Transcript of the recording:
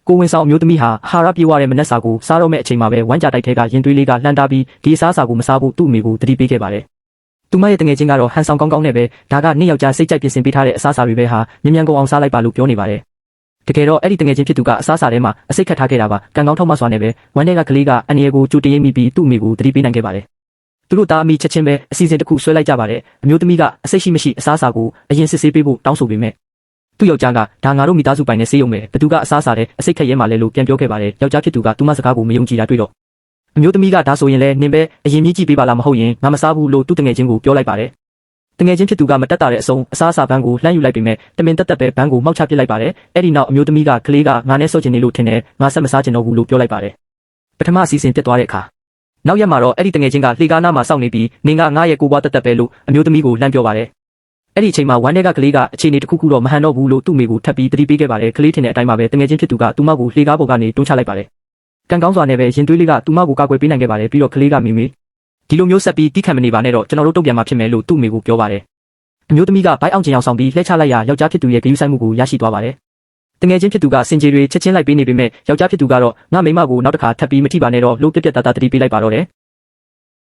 ကိုဝင်ဆောင်မျိုးသမီးဟာအာဟာရပြေဝတဲ့မနက်စာကိုစားတော့မဲ့အချိန်မှာပဲဝမ်းကြတိုက်ထဲကရင်သွေးလေးကလှမ်းတားပြီးဒီအစားအစာကိုမစားဖို့သူ့အမေကိုတတိပေးခဲ့ပါတယ်။သူမရဲ့တငယ်ချင်းကတော့ဟန်ဆောင်ကောင်းကောင်းနဲ့ပဲဒါကနေ့ယောက်ျားစိတ်ကြိုက်ပြင်ဆင်ပေးထားတဲ့အစားအစာတွေပဲဟာမြန်မြန်ကုန်အောင်စားလိုက်ပါလို့ပြောနေပါတယ်။တကယ်တော့အဲ့ဒီတငယ်ချင်းဖြစ်သူကအစားအစာထဲမှာအစိတ်ခတ်ထားခဲ့တာပါ။ကံကောင်းထောက်မဆွာနဲ့ပဲဝမ်းထဲကကလေးကအန်ရီကိုကြိုတင်ရိပ်မိပြီးသူ့အမေကိုတတိပေးနိုင်ခဲ့ပါတယ်။သူတို့သားအမိချက်ချင်းပဲအစီအစဉ်တစ်ခုဆွဲလိုက်ကြပါတယ်။အမျိုးသမီးကအစိတ်ရှိမရှိအစားအစာကိုအရင်စစ်ဆေးပေးဖို့တောင်းဆိုပေမဲ့သူ့ယောက်ျားကဒါငါတို့မိသားစုပိုင်နဲ့ဆေးရုံပဲဘသူကအစားအစာတဲ့အစိတ်ခက်ရဲမှလဲလို့ပြန်ပြောခဲ့ပါတယ်။ယောက်ျားဖြစ်သူကသူမစကားကိုမယုံကြည်တာတွေ့တော့အမျိုးသမီးကဒါဆိုရင်လဲနင်ပဲအရင်မြည်ကြည့်ပေးပါလားမဟုတ်ရင်ငါမစားဘူးလို့သူ့တငယ်ချင်းကိုပြောလိုက်ပါတယ်။တငယ်ချင်းဖြစ်သူကမတက်တာတဲ့အစုံအစားအစာဘန်းကိုလှမ်းယူလိုက်ပေမဲ့တမင်တက်ပဲဘန်းကိုမောက်ချပစ်လိုက်ပါတယ်။အဲ့ဒီနောက်အမျိုးသမီးကကလေးကငါနဲ့ဆော့ချင်နေလို့ထင်တယ်ငါဆက်မစားချင်တော့ဘူးလို့ပြောလိုက်ပါတယ်။ပထမအစီအစဉ်ပြတ်သွားတဲ့အခါနောက်ရက်မှာတော့အဲ့ဒီတငယ်ချင်းကလှေကားနားမှာစောင့်နေပြီးနင်ကငါရဲ့ကိုပွားတက်ပဲလို့အမျိုးသမီးကိုလှမ်းပြောပါတယ်။အဲ့ဒီအချိန်မှာဝမ်းထဲကကလေးကအခြေအနေတစ်ခုခုတော့မဟန်တော့ဘူးလို့သူ့မိကိုထပ်ပြီးတတိပေးခဲ့ပါတယ်။ကလေးထင်တဲ့အတိုင်းမှာပဲတငယ်ချင်းဖြစ်သူကသူမကိုလှေကားပေါ်ကနေတွန်းချလိုက်ပါတယ်။ကံကောင်းစွာနဲ့ပဲရင်သွေးလေးကသူမကိုကာကွယ်ပေးနိုင်ခဲ့ပါတယ်ပြီးတော့ကလေးကမိမိဒီလိုမျိုးဆက်ပြီးတီးခံမနေပါနဲ့တော့ကျွန်တော်တို့တုံ့ပြန်မှာဖြစ်မယ်လို့သူ့မိကိုပြောပါတယ်။အမျိုးသမီးကဘိုက်အောင်ချင်အောင်ဆောင်ပြီးလှည့်ချလိုက်ရာယောက်ျားဖြစ်သူရဲ့ဂရုစိုက်မှုကိုရရှိသွားပါတယ်။တငယ်ချင်းဖြစ်သူကစင်ကြေတွေချက်ချင်းလိုက်ပေးနေပေမဲ့ယောက်ျားဖြစ်သူကတော့ငါမိမကိုနောက်တစ်ခါထပ်ပြီးမထိပါနဲ့တော့လို့ပြက်ပြက်သားသားတတိပေးလိုက်ပါတော့တယ်